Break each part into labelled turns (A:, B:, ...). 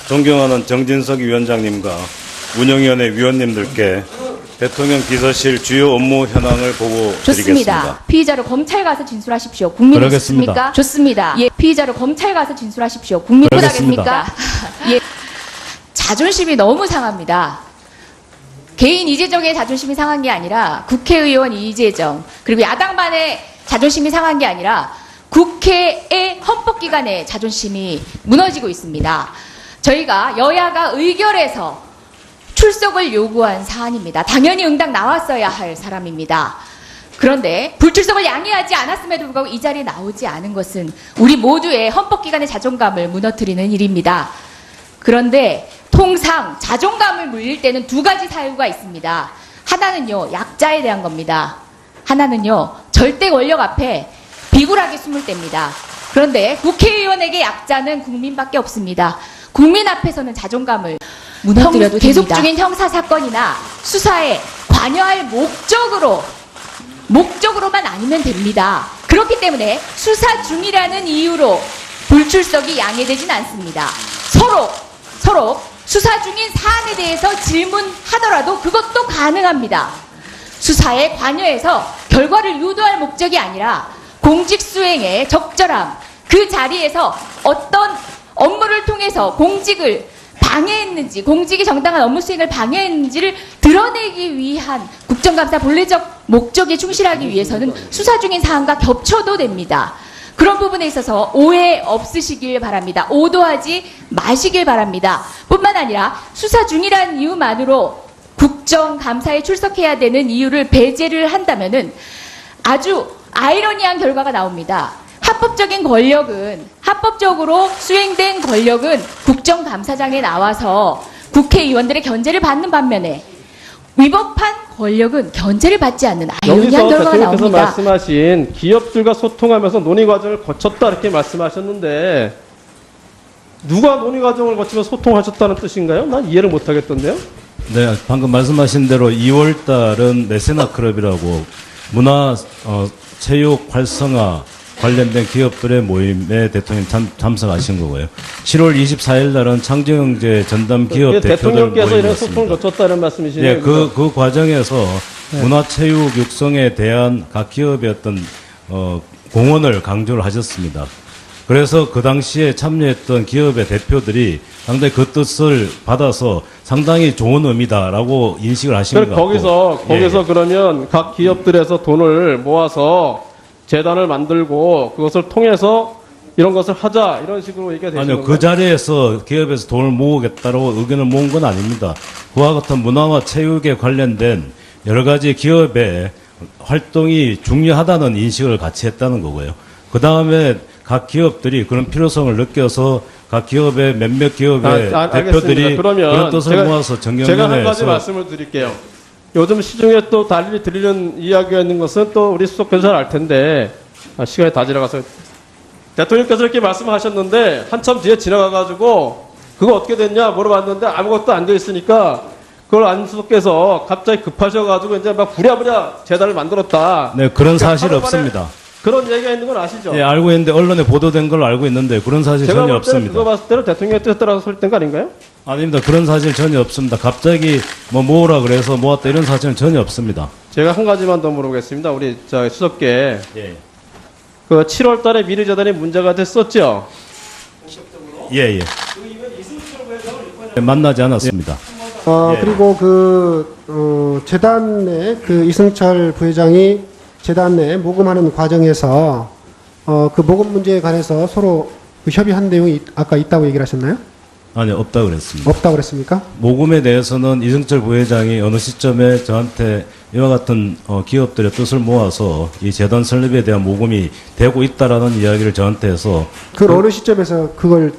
A: 존경하는 정진석 위원장님과 운영위원회 위원님들께 대통령 비서실 주요 업무 현황을 보고
B: 좋습니다.
A: 드리겠습니다.
B: 피의자로 검찰 가서 진술하십시오. 국민
A: 그러겠습니다.
B: 있습니까? 좋습니다. 예, 피의자로 검찰 가서 진술하십시오. 국민
A: 그러겠습니다.
B: 못하겠습니까? 예, 자존심이 너무 상합니다. 개인 이재정의 자존심이 상한 게 아니라 국회의원 이재정 그리고 야당만의 자존심이 상한 게 아니라 국회의 헌법기관의 자존심이 무너지고 있습니다. 저희가 여야가 의결해서 출석을 요구한 사안입니다. 당연히 응당 나왔어야 할 사람입니다. 그런데 불출석을 양해하지 않았음에도 불구하고 이 자리에 나오지 않은 것은 우리 모두의 헌법기관의 자존감을 무너뜨리는 일입니다. 그런데 통상 자존감을 물릴 때는 두 가지 사유가 있습니다. 하나는요, 약자에 대한 겁니다. 하나는요, 절대 권력 앞에 비굴하게 숨을 때입니다. 그런데 국회의원에게 약자는 국민밖에 없습니다. 국민 앞에서는 자존감을 무너뜨려도 계속 중인 형사 사건이나 수사에 관여할 목적으로만 아니면 됩니다. 그렇기 때문에 수사 중이라는 이유로 불출석이 양해되진 않습니다. 서로 수사 중인 사안에 대해서 질문하더라도 그것도 가능합니다. 수사에 관여해서 결과를 유도할 목적이 아니라 공직 수행에 적절함, 그 자리에서 어떤 업무를 통해서 공직을 방해했는지, 공직이 정당한 업무 수행을 방해했는지를 드러내기 위한 국정감사 본래적 목적에 충실하기 위해서는 수사 중인 사안과 겹쳐도 됩니다. 그런 부분에 있어서 오해 없으시길 바랍니다. 오도하지 마시길 바랍니다. 뿐만 아니라 수사 중이라는 이유만으로 국정감사에 출석해야 되는 이유를 배제를 한다면은 아주 아이러니한 결과가 나옵니다. 합법적으로 수행된 권력은 국정감사장에 나와서 국회의원들의 견제를 받는 반면에 위법한 권력은 견제를 받지 않는 아이러니한 결과가
C: 여기서 대통령께서
B: 나옵니다.
C: 말씀하신 기업들과 소통하면서 논의 과정을 거쳤다 이렇게 말씀하셨는데 누가 논의 과정을 거치면서 소통하셨다는 뜻인가요? 난 이해를 못하겠던데요.
A: 네, 방금 말씀하신 대로 2월 달은 메세나 클럽이라고 문화, 체육 활성화 관련된 기업들의 모임에 대통령 참석하신 거고요. 7월 24일 날은 창조경제 전담 기업 대표들
C: 대통령께서 이런 소통을
A: 모임이었습니다.
C: 거쳤다는 말씀이시네요.
A: 네, 그 과정에서 문화체육 육성에 대한 각 기업의 어떤 공헌을 강조를 하셨습니다. 그래서 그 당시에 참여했던 기업의 대표들이 상당히 그 뜻을 받아서 상당히 좋은 의미다라고 인식을 하신 것 같고.
C: 거기서 그러면 각 기업들에서 돈을 모아서 재단을 만들고 그것을 통해서 이런 것을 하자 이런 식으로 얘기가 되시는
A: 아니요,
C: 건가요?
A: 그 자리에서 기업에서 돈을 모으겠다고 의견을 모은 건 아닙니다. 그와 같은 문화와 체육에 관련된 여러 가지 기업의 활동이 중요하다는 인식을 같이 했다는 거고요. 그 다음에 각 기업들이 그런 필요성을 느껴서 각 기업의 몇몇 기업의 대표들이 그런 뜻을 모아서
C: 제가 한 가지
A: 정경련에서
C: 말씀을 드릴게요. 요즘 시중에 또 달리 들리는 이야기가 있는 것은 또 우리 수석께서 잘 알 텐데 시간이 다 지나가서 대통령께서 이렇게 말씀하셨는데 한참 뒤에 지나가가지고 그거 어떻게 됐냐 물어봤는데 아무것도 안 돼 있으니까 그걸 안 수석께서 갑자기 급하셔가지고 이제 막 부랴부랴 재단을 만들었다.
A: 네, 그런 사실 없습니다.
C: 그런 얘기가 있는 건 아시죠?
A: 예, 알고 있는데 언론에 보도된 걸로 알고 있는데 그런 사실
C: 제가
A: 전혀
C: 볼 때는
A: 없습니다.
C: 그거 봤을 때는 대통령의 뜻에 따라서 설득된 거 아닌가요?
A: 아닙니다. 그런 사실 전혀 없습니다. 갑자기 뭐 모으라 그래서 모았다 이런 사실은 전혀 없습니다.
C: 제가 한 가지만 더 물어보겠습니다. 우리 수석께
A: 예.
C: 그 7월 달에 미르재단이 문제가 됐었죠?
A: 예. 만나지 않았습니다. 예.
D: 그리고 재단 내 이승철 부회장이 재단 내 모금하는 과정에서 그 모금 문제에 관해서 서로 협의한 내용이 아까 있다고 얘기를 하셨나요?
A: 아니요, 없다고 그랬습니다.
D: 없다고 그랬습니까?
A: 모금에 대해서는 이승철 부회장이 어느 시점에 저한테 이와 같은 기업들의 뜻을 모아서 이 재단 설립에 대한 모금이 되고 있다라는 이야기를 저한테 해서
D: 어느 시점에서 그걸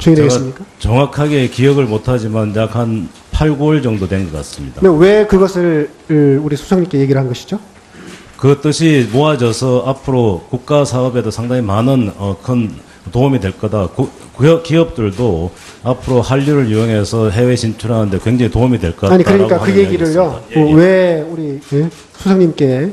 D: 정의되겠습니까?
A: 제가 정확하게 기억을 못하지만 약 한 8, 9월 정도 된 것 같습니다.
D: 근데 왜 그것을 우리 수석님께 얘기를 한 것이죠?
A: 그 뜻이 모아져서 앞으로 국가 사업에도 상당히 많은 큰 도움이 될 거다. 기업들도 앞으로 한류를 이용해서 해외 진출하는데 굉장히 도움이 될 것 같다.
D: 아니 그러니까 그 얘기를요.
A: 예.
D: 왜 우리 수석님께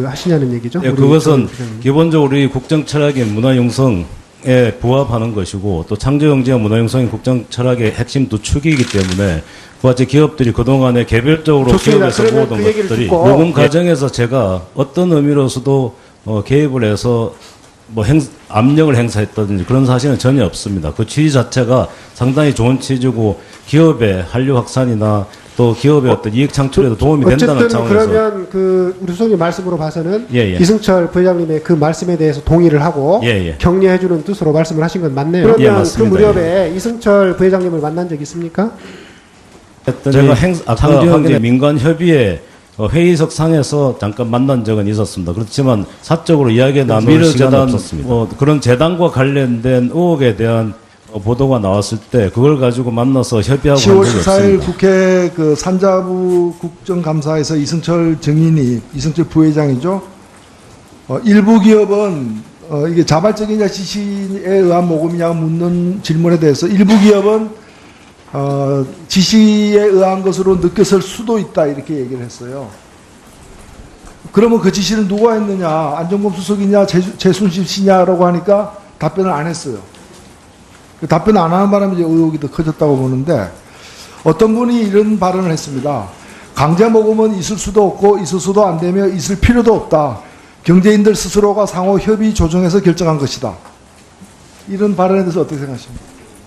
D: 하시냐는 얘기죠?
A: 예, 그것은 기본적으로 우리 국정 철학인 문화 융성 국정에 부합하는 것이고 또 창조경제와 문화융성이 국정 철학의 핵심 두 축이기 때문에 그와 같이 기업들이 그동안에 개별적으로
D: 좋습니다.
A: 기업에서
D: 그러면
A: 모으던
D: 그 얘기를
A: 것들이
D: 듣고
A: 모금 과정에서 제가 어떤 의미로서도 개입을 해서 뭐 압력을 행사했다든지 그런 사실은 전혀 없습니다. 그 취지 자체가 상당히 좋은 취지고 기업의 한류 확산이나 또 기업의 어떤 이익 창출에도 도움이 된다는
D: 어쨌든
A: 차원에서
D: 그러면 그 우리 소장님 말씀으로 봐서는
A: 예, 예.
D: 이승철 부회장님의 그 말씀에 대해서 동의를 하고
A: 예, 예.
D: 격려해주는 뜻으로 말씀을 하신 건 맞네요.
A: 예,
D: 그러면 그
A: 맞습니다.
D: 무렵에 이승철 부회장님을 만난 적 있습니까?
A: 제가 아까 확인해 민간 협의회 회의석 상에서 잠깐 만난 적은 있었습니다. 그렇지만 사적으로 이야기 나눌 시간은 없었습니다. 그런 재단과 관련된 의혹에 대한 보도가 나왔을 때 그걸 가지고 만나서 협의하고
E: 10월
A: 한 적이
E: 14일
A: 없습니다.
E: 국회 그 산자부 국정감사에서 이승철 증인이 이승철 부회장이죠. 일부 기업은 이게 자발적이냐 지시에 의한 모금이냐 묻는 질문에 대해서 일부 기업은 지시에 의한 것으로 느꼈을 수도 있다 이렇게 얘기를 했어요. 그러면 그 지시는 누가 했느냐, 안종범 수석이냐, 최순실 씨냐라고 하니까 답변을 안 했어요. 답변 안 하는 바람에 이제 의혹이 더 커졌다고 보는데 어떤 분이 이런 발언을 했습니다. 강제 모금은 있을 수도 없고 있을 수도 안 되며 있을 필요도 없다. 경제인들 스스로가 상호 협의 조정해서 결정한 것이다. 이런 발언에 대해서 어떻게 생각하십니까?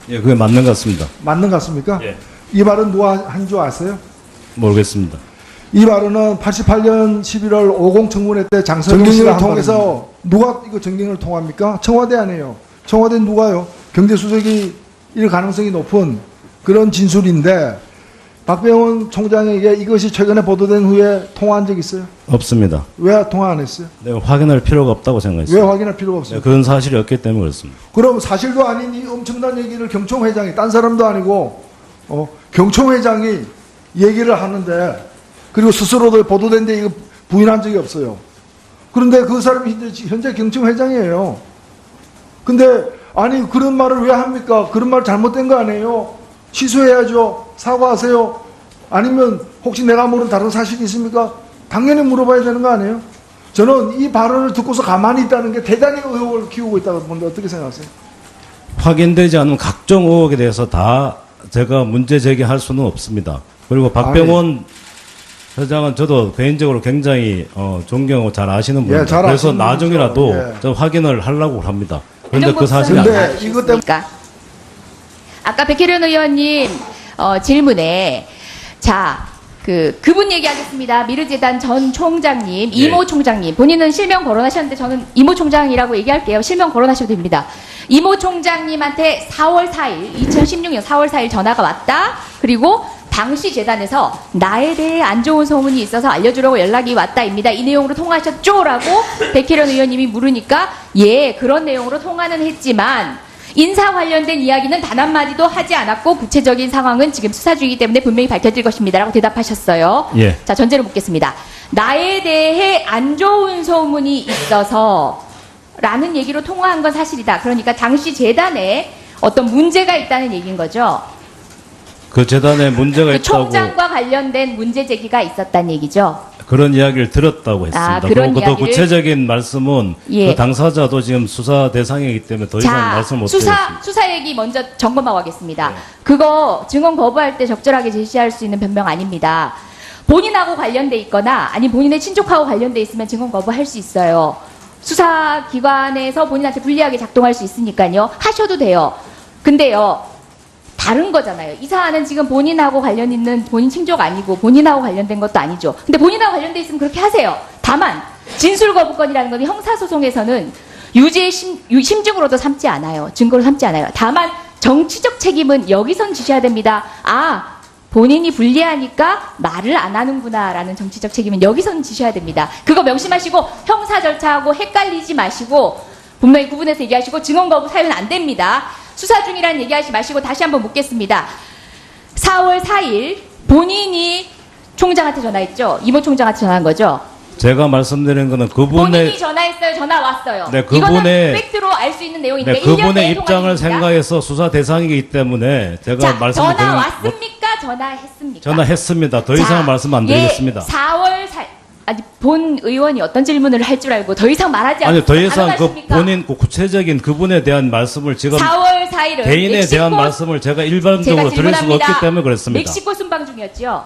A: 예, 그게 맞는 것 같습니다.
E: 맞는 것 같습니까?
A: 예.
E: 이 발언 누가 한 줄 아세요?
A: 모르겠습니다.
E: 이 발언은 88년 11월 50 청문회 때 장성경 씨를 통해서 누가 이거 정경을 통합니까? 청와대 아니에요. 청와대 누가요? 경제수석이 일 가능성이 높은 그런 진술인데 박병원 총장에게 이것이 최근에 보도된 후에 통화한 적 있어요?
A: 없습니다.
E: 왜 통화 안 했어요?
A: 네, 확인할 필요가 없다고
E: 왜
A: 생각했습니다.
E: 확인할 필요가 없어요?
A: 네, 그런 사실이 없기 때문에 그렇습니다.
E: 그럼 사실도 아닌 이 엄청난 얘기를 경총 회장이 딴 사람도 아니고 경총 회장이 얘기를 하는데 그리고 스스로도 보도된 데 이거 부인한 적이 없어요. 그런데 그 사람이 현재 경총 회장이에요. 근데 아니 그런 말을 왜 합니까? 그런 말 잘못된 거 아니에요? 취소해야죠. 사과하세요. 아니면 혹시 내가 모르는 다른 사실이 있습니까? 당연히 물어봐야 되는 거 아니에요? 저는 이 발언을 듣고서 가만히 있다는 게 대단히 의혹을 키우고 있다고 보는데 어떻게 생각하세요?
A: 확인되지 않은 각종 의혹에 대해서 다 제가 문제 제기할 수는 없습니다. 그리고 박병원 회장은 저도 개인적으로 굉장히 존경하고 잘 아시는 분입니다.
E: 잘
A: 그래서
E: 아시는
A: 나중이라도
E: 분이죠. 예.
A: 저 확인을 하려고 합니다. 그런데
B: 안종범
A: 그 사실이
E: 근데
A: 아닙니다.
E: 이것 때문에
B: 그러니까 아까 백혜련 의원님 질문에 그분 얘기하겠습니다. 미르재단 전 총장님, 이모 총장님. 본인은 실명 거론하셨는데 저는 이모 총장이라고 얘기할게요. 실명 거론하셔도 됩니다. 이모 총장님한테 4월 4일, 2016년 4월 4일 전화가 왔다. 그리고 당시 재단에서 나에 대해 안 좋은 소문이 있어서 알려주려고 연락이 왔다입니다. 이 내용으로 통화하셨죠? 라고 백혜련 의원님이 물으니까 예, 그런 내용으로 통화는 했지만 인사 관련된 이야기는 단 한마디도 하지 않았고 구체적인 상황은 지금 수사 중이기 때문에 분명히 밝혀질 것입니다. 라고 대답하셨어요.
A: 예.
B: 자, 전제로 묻겠습니다. 나에 대해 안 좋은 소문이 있어서 라는 얘기로 통화한 건 사실이다. 그러니까 당시 재단에 어떤 문제가 있다는 얘기인 거죠.
A: 그 재단에 문제가
B: 그
A: 있다고
B: 총장과 관련된 문제 제기가 있었다는 얘기죠.
A: 그런 이야기를 들었다고 했습니다.
B: 그런
A: 그리고 더
B: 이야기를?
A: 구체적인 말씀은
B: 예.
A: 그 당사자도 지금 수사 대상이기 때문에 더 이상 말씀 못 드리겠습니다.
B: 수사 얘기 먼저 점검하고 하겠습니다.
A: 네.
B: 그거 증언 거부할 때 적절하게 제시할 수 있는 변명 아닙니다. 본인하고 관련돼 있거나 아니 본인의 친족하고 관련돼 있으면 증언 거부할 수 있어요. 수사기관에서 본인한테 불리하게 작동할 수 있으니까요. 하셔도 돼요. 근데요. 다른 거잖아요. 이 사안은 지금 본인하고 관련 있는 본인 친족 아니고 본인하고 관련된 것도 아니죠. 근데 본인하고 관련돼 있으면 그렇게 하세요. 다만 진술 거부권이라는 건 형사소송에서는 유죄의 심증으로도 삼지 않아요. 증거로 삼지 않아요. 다만 정치적 책임은 여기선 지셔야 됩니다. 본인이 불리하니까 말을 안 하는구나라는 정치적 책임은 여기선 지셔야 됩니다. 그거 명심하시고 형사 절차하고 헷갈리지 마시고 분명히 구분해서 얘기하시고 증언 거부 사유는 안 됩니다. 수사 중이라는 얘기하지 마시고 다시 한번 묻겠습니다. 4월 4일 본인이 총장한테 전화했죠? 이모 총장한테 전화한 거죠?
A: 제가 말씀드린 거는
B: 본인이
A: 그분의
B: 전화했어요? 전화 왔어요?
A: 네,
B: 이거는
A: 그분의-
B: 팩트로 알 수 있는 내용인데
A: 네,
B: 1년
A: 그분의
B: 내에
A: 입장을
B: 통화했습니다.
A: 생각해서 수사 대상이기 때문에 제가
B: 자,
A: 말씀을
B: 전화
A: 드린
B: 왔습니까? 전화했습니까?
A: 전화했습니다. 더 이상 말씀 안 드리겠습니다.
B: 4월 4일 아니, 본 의원이 어떤 질문을 할 줄 알고 더 이상 말하지 않고
A: 아니, 더 이상 그
B: 가능하십니까?
A: 본인 그 구체적인 그분에 대한 말씀을 지금
B: 4월 4일은
A: 개인에 대한 말씀을 제가 일반적으로 드릴 수가 없기 때문에 그렇습니다.
B: 멕시코 순방 중이었죠?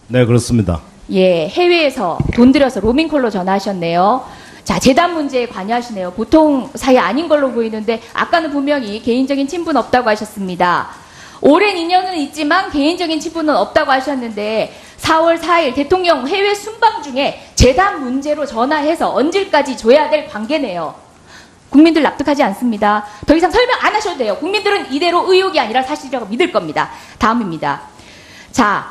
A: 네, 그렇습니다.
B: 예, 해외에서 돈 들여서 로밍콜로 전화하셨네요. 자, 재단 문제에 관여하시네요. 보통 사이 아닌 걸로 보이는데 아까는 분명히 개인적인 친분 없다고 하셨습니다. 오랜 인연은 있지만 개인적인 친분은 없다고 하셨는데 4월 4일 대통령 해외 순방 중에 재단 문제로 전화해서 언질까지 줘야 될 관계네요. 국민들 납득하지 않습니다. 더 이상 설명 안 하셔도 돼요. 국민들은 이대로 의혹이 아니라 사실이라고 믿을 겁니다. 다음입니다. 자,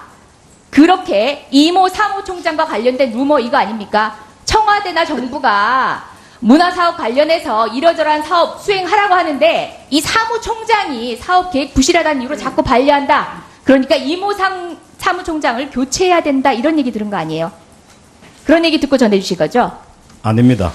B: 그렇게 이모 사무총장과 관련된 루머 이거 아닙니까? 청와대나 정부가 문화사업 관련해서 이러저러한 사업 수행하라고 하는데 이 사무총장이 사업 계획 부실하다는 이유로 자꾸 반려한다. 그러니까 이모 사무총장을 교체해야 된다. 이런 얘기 들은 거 아니에요? 그런 얘기 듣고 전해주신 거죠?
A: 아닙니다.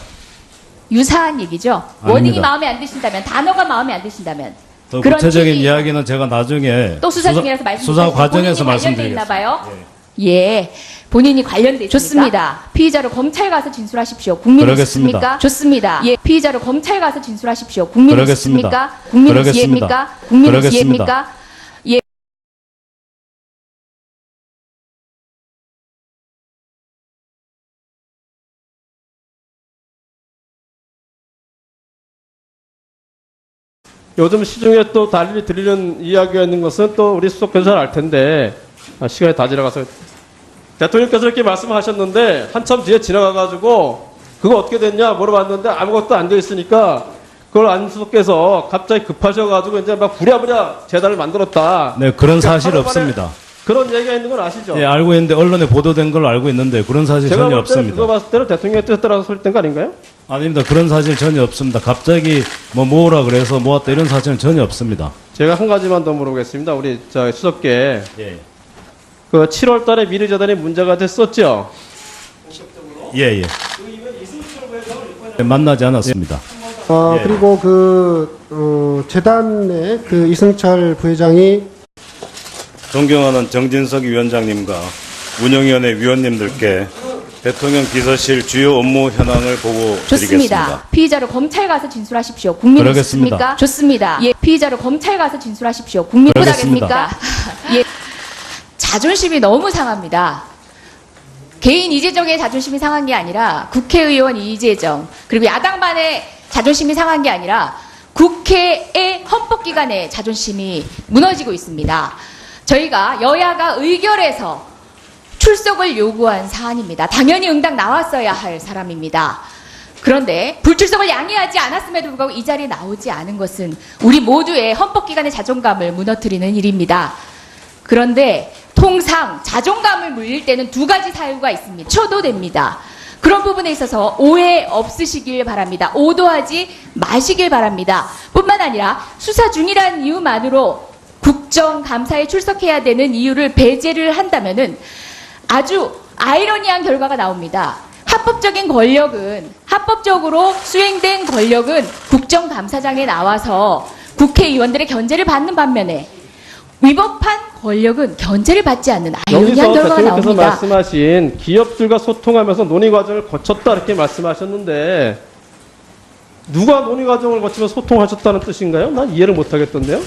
B: 유사한 얘기죠?
A: 아닙니다.
B: 워딩이 마음에 안 드신다면, 단어가 마음에 안 드신다면.
A: 더
B: 그런
A: 구체적인
B: 얘기-
A: 이야기는 제가 나중에
B: 또 수사 중이라서
A: 수사 과정에서
B: 관련돼 있나
A: 말씀드리겠습니다.
B: 봐요. 예. 본인이 관련돼 있습니다. 좋습니다. 피의자로 검찰 가서 진술하십시오. 국민이
A: 그러겠습니다.
B: 있습니까? 좋습니다. 예. 피의자로 검찰 가서 진술하십시오. 국민이
A: 그러겠습니다.
B: 있습니까? 국민이
A: 그러겠습니다.
B: 이해입니까? 국민이
A: 그러겠습니다.
B: 이해입니까? 예.
C: 요즘 시중에 또 달리 들리는 이야기가 있는 것은 또 우리 수석 변호사는 알 텐데 시간이 다 지나가서 대통령께서 이렇게 말씀하셨는데 한참 뒤에 지나가가지고 그거 어떻게 됐냐 물어봤는데 아무것도 안 돼 있으니까 그걸 안 수석께서 갑자기 급하셔가지고 이제 막 부랴부랴 재단을 만들었다.
A: 네, 그런 사실
C: 하루 만에
A: 없습니다.
C: 그런 얘기가 있는 건 아시죠?
A: 예, 알고 있는데 언론에 보도된 걸로 알고 있는데 그런 사실
C: 제가
A: 전혀
C: 볼 때는 그거
A: 없습니다.
C: 봤을 때는 대통령의 뜻에 따라서 설득된 거 아닌가요?
A: 아닙니다. 그런 사실 전혀 없습니다. 갑자기 뭐 모으라 그래서 모았다 이런 사실은 전혀 없습니다.
C: 제가 한 가지만 더 물어보겠습니다. 우리 수석께
A: 예,
C: 그 7월 달에 미르재단이 문제가 됐었죠?
A: 예, 예. 네, 만나지 않았습니다. 예.
D: 그리고 재단의 그 이승철 부회장이
A: 존경하는 정진석 위원장님과 운영위원회 위원님들께 대통령 비서실 주요 업무 현황을 보고
B: 좋습니다.
A: 드리겠습니다.
B: 피의자로 검찰 가서 진술하십시오. 국민이
A: 그러겠습니다.
B: 있습니까? 좋습니다. 예. 피의자로 검찰 가서 진술하십시오. 국민
A: 그러겠습니다.
B: 못하겠습니까? 예. 자존심이 너무 상합니다. 개인 이재정의 자존심이 상한 게 아니라 국회의원 이재정 그리고 야당반의 자존심이 상한 게 아니라 국회의 헌법기관의 자존심이 무너지고 있습니다. 저희가 여야가 의결해서 출석을 요구한 사안입니다. 당연히 응당 나왔어야 할 사람입니다. 그런데 불출석을 양해하지 않았음에도 불구하고 이 자리에 나오지 않은 것은 우리 모두의 헌법기관의 자존감을 무너뜨리는 일입니다. 그런데 통상 자존감을 물릴 때는 두 가지 사유가 있습니다. 쳐도 됩니다. 그런 부분에 있어서 오해 없으시길 바랍니다. 오도하지 마시길 바랍니다. 뿐만 아니라 수사 중이라는 이유만으로 국정감사에 출석해야 되는 이유를 배제를 한다면은 아주 아이러니한 결과가 나옵니다. 합법적으로 수행된 권력은 국정감사장에 나와서 국회의원들의 견제를 받는 반면에 위법한 권력은 견제를 받지 않는 아이러니한
C: 여기서
B: 결과가
C: 대통령께서
B: 나옵니다.
C: 말씀하신 기업들과 소통하면서 논의 과정을 거쳤다 이렇게 말씀하셨는데 누가 논의 과정을 거치면서 소통하셨다는 뜻인가요? 난 이해를 못하겠던데요.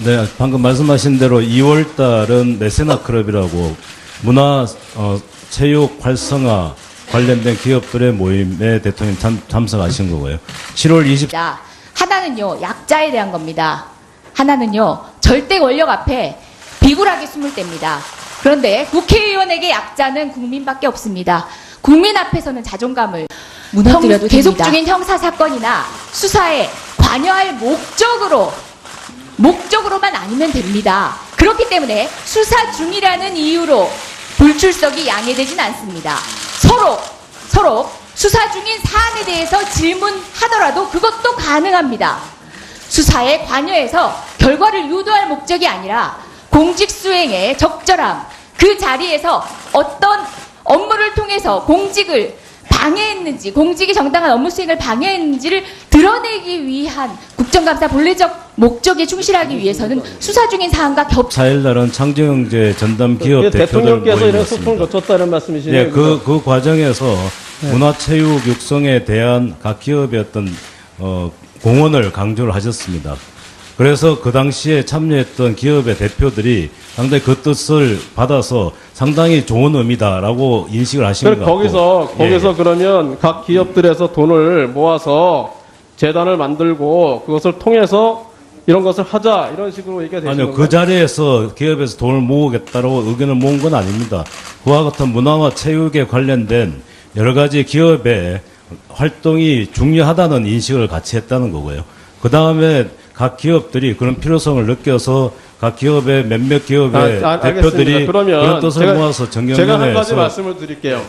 A: 네, 방금 말씀하신 대로 2월 달은 메세나 클럽이라고 문화 체육 활성화 관련된 기업들의 모임에 대통령 참석하신 거고요. 7월 20일
B: 하나는요, 약자에 대한 겁니다. 하나는요, 절대 권력 앞에 비굴하게 숨을 뗍니다. 그런데 국회의원에게 약자는 국민밖에 없습니다. 국민 앞에서는 자존감을 무너뜨려도 계속 중인 형사사건이나 수사에 관여할 목적으로만 아니면 됩니다. 그렇기 때문에 수사 중이라는 이유로 불출석이 양해되진 않습니다. 서로 수사 중인 사안에 대해서 질문하더라도 그것도 가능합니다. 수사에 관여해서 결과를 유도할 목적이 아니라 공직 수행에 적절함, 그 자리에서 어떤 업무를 통해서 공직을 방해했는지, 공직의 정당한 업무 수행을 방해했는지를 드러내기 위한 국정감사 본래적 목적에 충실하기 위해서는 수사 중인 사안과 겹
A: 4일 날은 창조경제 전담 기업 대표들
C: 대통령께서 이런 소통을
A: 모임이었습니다.
C: 거쳤다는 말씀이시네요.
A: 예, 그 과정에서 문화체육 육성에 대한 각 기업의 어떤 공헌을 강조를 하셨습니다. 그래서 그 당시에 참여했던 기업의 대표들이 상당히 그 뜻을 받아서 상당히 좋은 의미다라고 인식을 하신 것
C: 그럼
A: 같고.
C: 거기서 그러면 각 기업들에서 돈을 모아서 재단을 만들고 그것을 통해서 이런 것을 하자 이런 식으로 얘기가 되시는
A: 아니요,
C: 건가요?
A: 그 자리에서 기업에서 돈을 모으겠다고 의견을 모은 건 아닙니다. 그와 같은 문화와 체육에 관련된 여러 가지 기업의 활동이 중요하다는 인식을 같이 했다는 거고요. 그 다음에 각 기업들이 그런 필요성을 느껴서 각 기업의 몇몇 기업의
C: 알겠습니다.
A: 대표들이
C: 그러면
A: 그런 뜻을 모아서
C: 제가 한 가지
A: 정경련에서
C: 말씀을 드릴게요.